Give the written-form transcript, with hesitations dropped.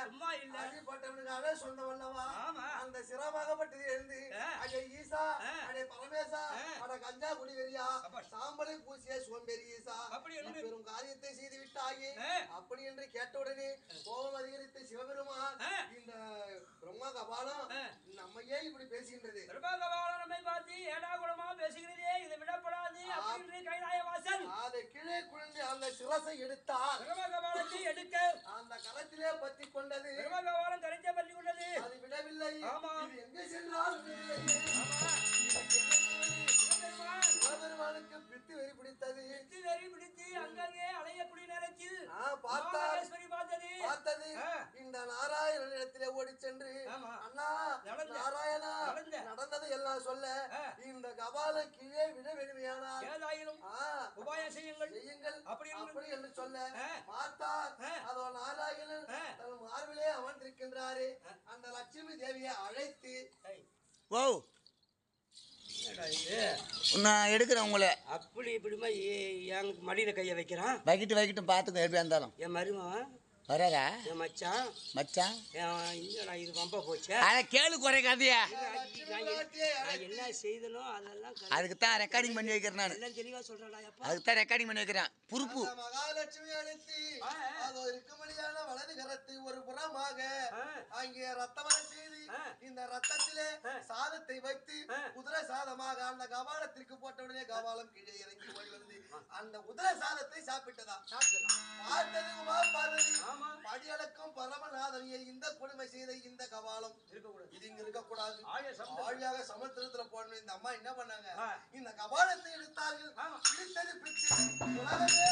சும்மா இல்ல அடிப்பட்டவனுக்காக சொந்தம் அல்லவா அந்த சிரமாகப்பட்டது எழுந்து அடே ஈசா அடே பரமேசா அட கஞ்சா குடிவெறியா சாம்பலை பூசிய சோம்பேறி ஈசா பெரும் காரியத்தை செய்து விட்டாயே அப்படி என்று கேட்டவுடனே கோபம் அதிகரித்த சிவபெருமான் இந்த பிரம்மா கபாலம் நம்மையே இப்படி பேசுகின்றது. பிரம்மா கபாலம் நம்மை பார்த்து ஏடா குலமா பேசுகிறதே, இது விடப்படாது அப்படின்னு கைலாய வாசல் அதை கீழே குனிந்து அந்த சிரசை எடுத்தார். பிரம்மா கபாலத்தை எடுக்க அந்த களத்திலே பத்தி கொண்டது. பிரம்மா கபாலம் கரைச்ச பற்றி கொண்டது. அது விடவில்லை. இது எங்கே சென்றால் சிவபெருமானுக்கு பித்து வெறி பிடித்தது. பித்து வெறி பிடித்து அங்கங்கே அலையக்கூடிய நேரத்தில் பார்த்தது இந்த நாராயணன் இடத்திலே ஓடி சென்று அண்ணா நாராயணா நடந்தது எல்லாம் சொல்ல இந்த கபால கீழே விட வேண்டுமையானால் ஏதாயிலும் உபாயம் செய்யுங்கள் அப்படி என்று சொல்ல பார்த்தார். அதோ நாராயணன் தன் மார்பிலே அமர்ந்திருக்கின்றாரே அந்த லட்சுமி தேவியை அழைத்து ஓ நான் எடுக்கிறேன் உங்களை அப்படி இப்படிமா எனக்கு மடியில கைய வைக்கிறான். வைக்கட்டும் பார்த்துக்கோ எப்படியா இருந்தாலும். என் மருமவன் வராதா என் மச்சான் இல்லடா இது வம்ப போச்சு. அதை கேளு குறைக்காதியா. நான் என்ன செய்தனோ அதெல்லாம் அதுக்கு தான் ரெக்கார்டிங் பண்ணி வைக்கிறேன். நான் எல்லாம் தெளிவா சொல்றேன்டா. அதுக்கு தான் ரெக்கார்டிங் பண்ணி வைக்கிறேன். பொறுப்பு மகாலட்சுமி அழைத்து அதோ இருக்கும்படியான வலது கரத்தை ஒரு புறமாக அங்கே ரத்தமாக செய்து இந்த ரத்தத்திலே சாதத்தை வைத்து குதிரை சாதமாக அந்த கபாலத்திற்கு போட்ட உடனே கபாலம் கீழே இறங்கி ஓடி வந்து அந்த குதிரை சாதத்தை சாப்பிட்டதா பார்த்தது உமா பார்வதி படியளக்கும் பரமநாதனியை இந்த கொடுமை செய்த இந்த கபாலம் இது இங்க இருக்கக்கூடாது. ஆழியாக சமுத்திரத்துல போடணும். இந்த அம்மா என்ன பண்ணாங்க, இந்த கபாலத்தை எடுத்தார்கள். பிடித்தது பிடித்து உலகமே